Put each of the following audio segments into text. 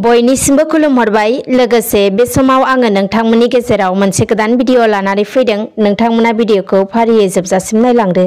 बयनिसिमबो खुलुमहरबाय। लोगोसे बे समाव आङो नोंथांमोननि गेजेराव मोनसे गोदान भिडिअ लानानै फैदों। नोंथांमोना भिडिअखौ फारियै जोबजासिम नायलांदो।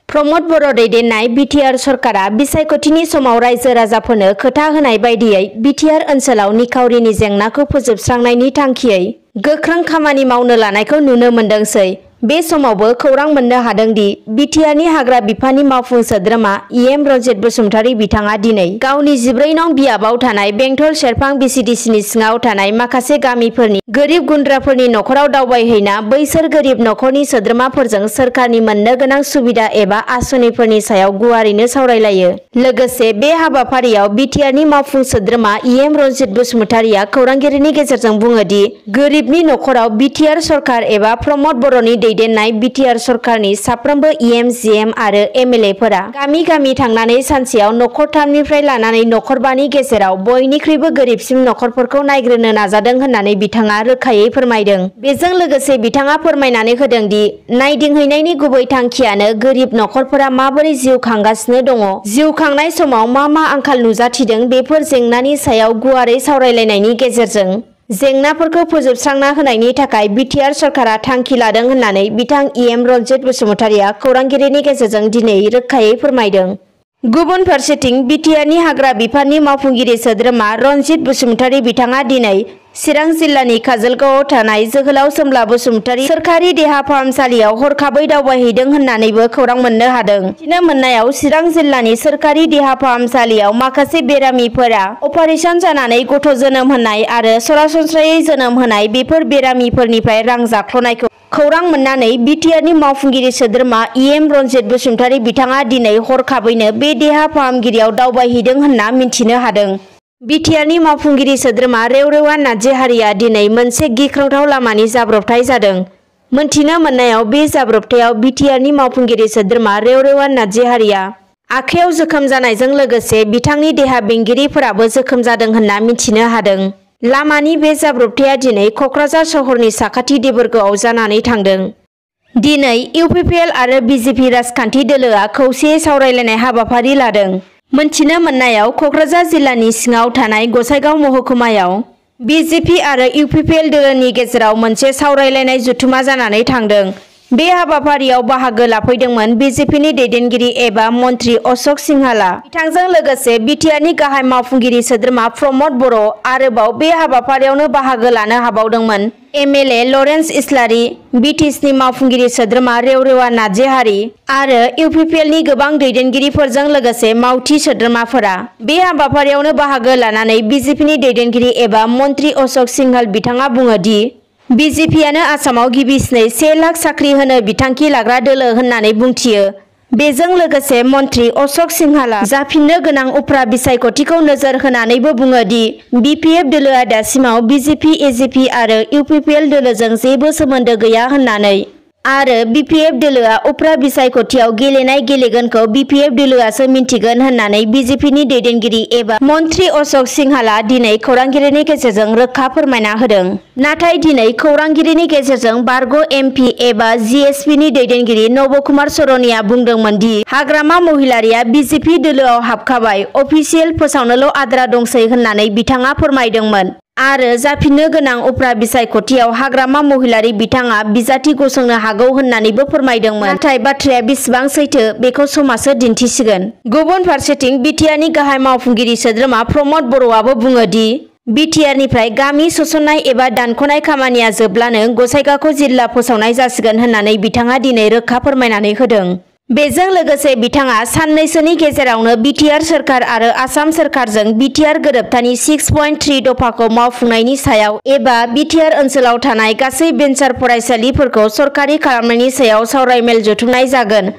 प्रमोद बर' दैदेननाय BTR सरकारा बिसायख'थिनि समाव रायजो राजाफोरनो खोथा होनाय बायदियै BTR ओनसोलाव निखावरिनि जेंनाखौ फोजोबस्रांनायनि थांखियै गोख्रों खामानि मावनो लानायखौ नुनो मोनदोंसै। बे समावबो खौरां मोननो हादोंदि BTRनि हाग्रा बिफाननि मावफुं सोद्रोमा EM रनजित बसुमतारी बिथाङा दिनै गावनि 14 नं बियाबाव थानाय बेंटल सेरफां BCDCनि सिङाव थानाय माखासे गामिफोरनि गोरिब गुन्द्राफोरनि न'खराव दावबायहैना बैसोर गोरिब न'खरनि सोद्रोमाफोरजों सोरखारनि मोननो गोनां सुबिदा एबा आसनिफोरनि सायाव गुवारैनो सावरायलायो। लोगोसे बे हाबाफारियाव BTRनि मावफुं सोद्रोमा EM रनजित बसुमतारीया खौरांगिरिनि गेजेरजों बुङोदि गोरिबनि न'खराव BTR सरकार एबा प्रमोद बर'नि दैदेननाय BTR सरकारनि साफ्रोमबो EM GM आरो MLA फोरा गामि गामि थांनानै सानसेयाव न'खरथामनिफ्राय लानानै न'खरबानि गेजेराव बयनिख्रुइबो गोरिबसिन न'खरफोरखौ नायग्रोनो नाजादों होननानै बिथाङा रोखायै फोरमायदों। बेजों लोगोसे बिथाङा फोरमायनानै होदोंदि नायदिंहैनायनि गुबै थांखियानो गोरिब न'खरफोरा माबोरै जिउ खांगासिनो दङ, जिउ खांनाय समाव मा आंखाल नुजाथिदों, बेफोर जेंनानि सायाव गुवारै सावरायलायनायनि गेजेरजों जेंनाफोरखौ फोजोबस्रांना होनायनि थाखाय BTR सरकारा थांखि लादों होननानै बिथां EM रनजित बसुमतारीया खौरांगिरिनि गेजेरजों दिनै रोखायै फोरमायदों। गुबुन फारसेथिं BTRनि हाग्रा बिफाननि मावफुंगिरि सोद्रोमा रनजित बसुमतारी बिथाङा दिनै चिरां जिल्लानि काजलगावआव थानाय जोहोलाव सोमब्ला बसुमतारी सोरखारि देहा फाहामसालियाव हरखाबै दावबायहैदों होननानैबो खौरां मोननो हादों। मिथिनो मोननायाव चिरां जिल्लानि सोरखारि देहा फाहामसालियाव माखासे बेरामिफोरा अपारेसन जानानै गथ' जोनोम होनाय आरो सरासनस्रायै जोनोम होनाय बेफोर बेरामिफोरनिफ्राय रां जाख्ल'नायखौ खौरां मोननानै BTRनि मावफुंगिरि सोद्रोमा EM रनजित बसुमतारी बिथाङा दिनै हरखाबैनो बे देहा फाहामगिरियाव दावबायहैदों होनना मिथिनो हादों। BTRनि मावफुंगिरि सोद्रोमा रेवरेवा नार्जिहारिया दिनै मोनसे गिख्रंथाव लामानि जाब्रबथाय जादों। मोनथिनो मोननायाव बे जाब्रबथायाव BTRनि मावफुंगिरि सोद्रोमा रेवरेवा नार्जिहारिया आखायाव जोखोम जानायजों लोगोसे बिथांनि देहा बेंगिरिफोराबो जोखोम जादों होनना मिथिनो हादों। लामानि बे जाब्रबथाया दिनै क'क्राझार सहरनि साखाथि देबोरगावआव जानानै थांदों। दिनै UPPL आरो BJP राजखान्थि दोलोआ खौसेयै सावरायलायनाय हाबाफारि लादों। मोनथिनो मोननायाव क'क्राझार जिल्लानि सिङाव थानाय गसाइगाव महकुमायाव BJP आरो UPPL दोलोनि गेजेराव मोनसे सावरायलायनाय जथुमा जानानै थांदों। बे हाबाफारियाव बाहागो लाफैदोंमोन BJPनि दैदेनगिरि एबा मन्त्रि अशक सिंहाला। बिथांजों लोगोसे BTRनि गाहाय मावफुंगिरि सोद्रोमा प्रमोद बर'। आरोबाव बे हाबाफारियावनो बाहागो लानो हाबावदोंमोन MLA लरेन्स इस्लारि, BTSनि मावफुंगिरि सोद्रोमा रेवरेवा नार्जिहारि आरो UPPLनि गोबां दैदेनगिरिफोरजों लोगोसे मावथि सोद्रोमाफोरा। बे हाबाफारियावनो बाहागो लानानै BJPनि दैदेनगिरि एबा मन्त्रि अशक सिंहाल बिथाङा बुङोदि BJPआनो आसामाव गिबिसिनै 1 लाख साख्रि होनो बिथांखि लाग्रा दोलो होननानै बुंथियो। बेजों लोगोसे मन्त्रि अशक सिंहाला जाफिननो गोनां उफ्रा बिसायख'थिखौ नोजोर होनानैबो बुङोदि BPF दोलोआ दासिमाव BJP, AJP आरो UPPL दोलोजों जेबो सोमोन्दो गैया होननानै आरो BPF दोलोआ उफ्रा बिसायख'थियाव गेलेनाय गेलेगोनखौ BPF दोलोआसो मिन्थिगोन होननानै BJPनि दैदेनगिरि एबा मन्त्रि अशक सिंहाला दिनै खौरांगिरिनि गेजेरजों रोखा फोरमायना होदों। नाथाय दिनै खौरांगिरिनि गेजेरजों बारग' MP एबा GSPनि दैदेनगिरि नब कुमार सरनिया बुंदोंमोन दि हाग्रामा महिलारिया BJP दोलोआव हाबखाबाय, अफिसियेल फोसावनोल' आद्रा दंसै होननानै बिथाङा फोरमायदोंमोन। आरो जाफिननो गोनां उफ्रा बिसायख'थियाव हाग्रामा महिलारि बिथाङा बिजाथि गसंनो हागौ होननानैबो फोरमायदोंमोन। नाथाय बाथ्राया बेसेबां सैथो बेखौ समासो दिन्थिसिगोन। गुबुन फारसेथिं BTRनि गाहाय मावफुंगिरि सोद्रोमा प्रमोद बर'आबो बुङोदि BTRनिफ्राय गामि सोसननाय एबा दानख'नाय खामानिया जोबब्लानो गसाइगावखौ जिल्ला फोसावनाय जासिगोन होननानै बिथाङा दिनै रोखा फोरमायनानै होदों। बेजों लोगोसे बिथाङा साननैसोनि गेजेरावनो BTR सोरखार आरो आसाम सोरखारजों BTR गोरोबथानि 6.3 दफाखौ मावफुंनायनि सायाव एबा BTR ओनसोलाव थानाय गासै भेन्सार फरायसालिफोरखौ सरकारि खालामनायनि सायाव सावरायमेल जथुमनाय जागोन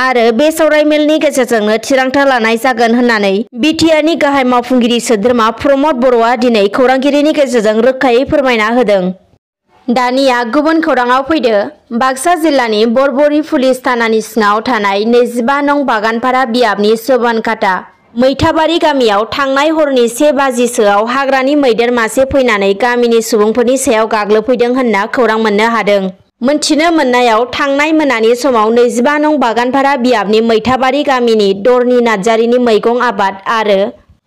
आरो बे सावरायमेलनि गेजेरजोंनो थिरांथा लानाय जागोन होननानै BTRनि गाहाय मावफुंगिरि सोद्रोमा प्रमोद बर'आ दिनै खौरांगिरिनि गेजेरजों रोखायै फोरमायना होदों। दानिया गुबुन खौराङाव फैदो। बाक्सा जिल्लानि बरबरि पुलिस थानानि सिङाव थानाय 25 नं बागानपारा बियाबनि सोबानकाटा मैथाबारि गामियाव थांनाय हरनि 1 बाजिसोआव हाग्रानि मैदेर मासे फैनानै गामिनि सुबुंफोरनि सायाव गाग्लोबफैदों होनना खौरां मोननो हादों। मोनथिनो मोननायाव थांनाय मोनानि समाव 25 नं बागानपारा बियाबनि मैथाबारि गामिनि दरनि नार्जारिनि मैगं आबाद आरो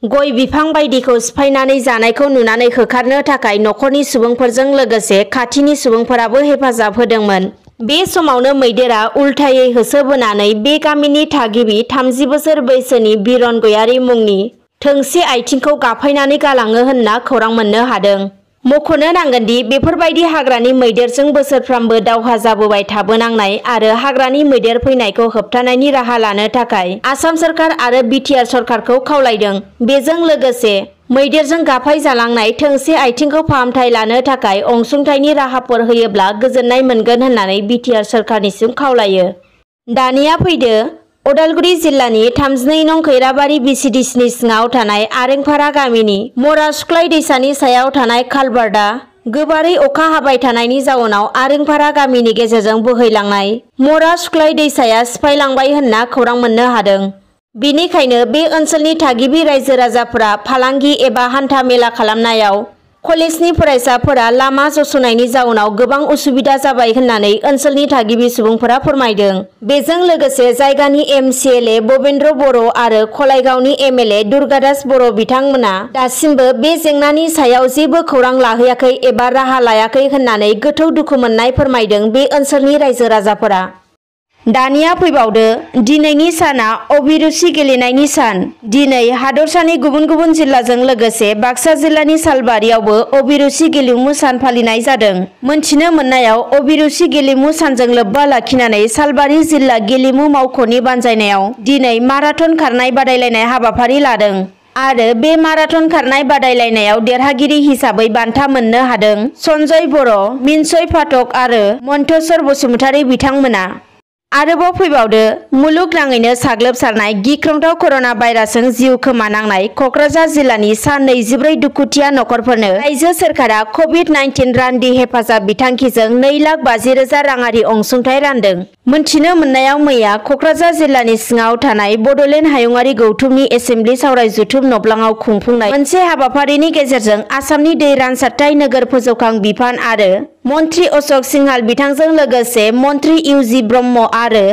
गय बिफां बायदिखौ सिफायनानै जानायखौ नुनानै होखारनो थाखाय नखरनि सुबुंफोरजों लोगोसे खाथिनि सुबुंफोराबो हेफाजाब होदोंमोन। बे समावनो मैदेरा उल्थायै होसोबोनानै बे गामिनि थागिबि 30 बोसोर बैसोनि बिरन गयारी मुंनि थोंसे आथिंखौ गाफायनानै गालाङो होनना खौरां मोननो हादों। मख'नो नांगोन दि बेफोरबायदि हाग्रानि मैदेरजों बोसोरफ्रामबो दावहा जाबोबाय थाबोनांनाय आरो हाग्रानि मैदेर फैनायखौ होबथानायनि राहा लानो थाखाय आसाम सरकार आरो BTR सरकारखौ खावलायदों। बेजों लोगोसे मैदेरजों गाफाय जालांनाय थोंसे आथिंखौ फाहामथाय लानो थाखाय अनसुंथाइनि राहाफोर होयोब्ला गोजोननाय मोनगोन होननानै BTR सरकारनिसिम खावलायो। दानिया फैदो उदालगुरि जिल्लानि 32 नं खैराबारि BCDCनि सिङाव थानाय आरेंपारा गामिनि मरा सुख्लाय दैसानि सायाव थानाय कालभार्टआ गोबारै अखा हाबाय थानायनि जाउनाव आरेंपारा गामिनि गेजेरजों बोहैलांनाय मरा सुख्लाय दैसाया सिफायलांबाय होनना खौरां मोननो हादों। बेनिखायनो बे ओनसोलनि थागिबि रायजो राजाफोरा फालांगि एबा हान्था मेला खालामनायाव कलेजनि फरायसाफोरा लामा जस'नायनि जाउनाव गोबां उसुबिदा जाबाय होननानै ओनसोलनि थागिबि सुबुंफोरा फोरमायदों। बेजों लोगोसे जायगानि MCLA भबेन्द्र बर' आरो खलायगावनि MLA दुर्गादास बर' बिथांमोना दासिमबो बे जेंनानि सायाव जेबो खौरां लाहैयाखै एबा राहा लायाखै होननानै गोथौ दुखु मोननाय फोरमायदों बे ओनसोलनि रायजो राजाफोरा। दानिया फैबावदो दिनैनि साना अभिरुचि गेलेनायनि सान। दिनै हादरसानि गुबुन गुबुन जिल्लाजों लोगोसे बाक्सा जिल्लानि सालबारियावबो अभिरुचि गेलेमु सान फालिनाय जादों। मोनथिनो मोननायाव अभिरुचि गेलेमु सानजों लोब्बा लाखिनानै सालबारि जिल्ला गेलेमु मावख'नि बानजायनायाव दिनै माराथन खारनाय बादायलायनाय हाबाफारि लादों आरो बे माराथन खारनाय बादायलायनायाव देरहागिरि हिसाबै बान्था मोननो हादों सन्जय बर', मिन्सय पाठक आरो मन्थेस्वर बसुमतारी बिथांमोना। आरोबाव फैबावदो मुलुगनाङैनो साग्लोबसारनाय गिख्रंथाव कर'ना भाइरासजों जिउ खोमानांनाय क'क्राझार जिल्लानि सा 24 दुखुथिया नखरफोरनो रायजो सोरखारा कभिड-19 रान्दि हेफाजाब बिथांखिजों 2,50,000 राङारि अनसुंथाइ रानदों। मोनथिनो मोननायाव मैया क'क्राझार जिल्लानि सिङाव थानाय बड'लेण्ड हायुङारि गौथुमनि एसेम्बलि सावराय जथुम नब्लाङाव खुंफुंनाय मोनसे हाबाफारिनि गेजेरजों आसामनि दै रानसारथाय नोगोर फोजौखां बिफान आरो मन्त्रि अशक सिंहाल बिथांजों लोगोसे मन्त्रि UG ब्रह्म आरो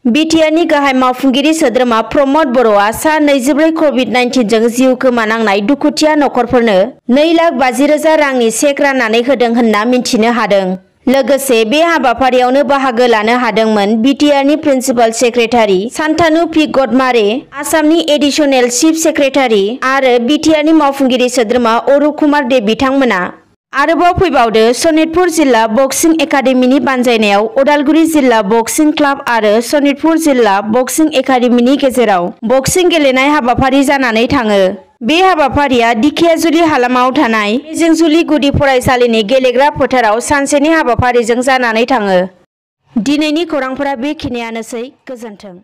BTRनि गाहाय मावफुंगिरि सोद्रोमा प्रमद बर'आ सा 24 कभिड-19 जों जिउ खोमानांनाय दुखुथिया नखरफोरनो 2,50,000 रांनि चेक राननानै होदों होनना मिन्थिनो हादों। लोगोसे बे हाबाफारियावनो बाहागो लानो हादोंमोन BTRनि प्रिन्सिपाल सेक्रेटारि सान्तानु पि गडमारे, आसामनि एडिशनेल चिफ सेक्रेटारि आरो BTRनि मावफुंगिरि सोद्रोमा अरुप कुमार दे बिथांमोना। आरोबाव फैबावदो सनितपुर जिल्ला बक्सिं एकाडेमिनि बानजायनायाव उदालगुरि जिल्ला बक्सिं क्लाब आरो सनितपुर जिल्ला बक्सिं एकाडेमिनि गेजेराव बक्सिं गेलेनाय हाबाफारि जानानै थाङो। बे हाबाफारिया दिखियाजुलि हालामाव थानाय मेजेंजुलि गुदि फरायसालिनि गेलेग्रा फोथाराव सानसेनि हाबाफारिजों जानानै थाङो। दिनैनि खौरांफोरा बेखिनियानोसै। गोजोन्थों।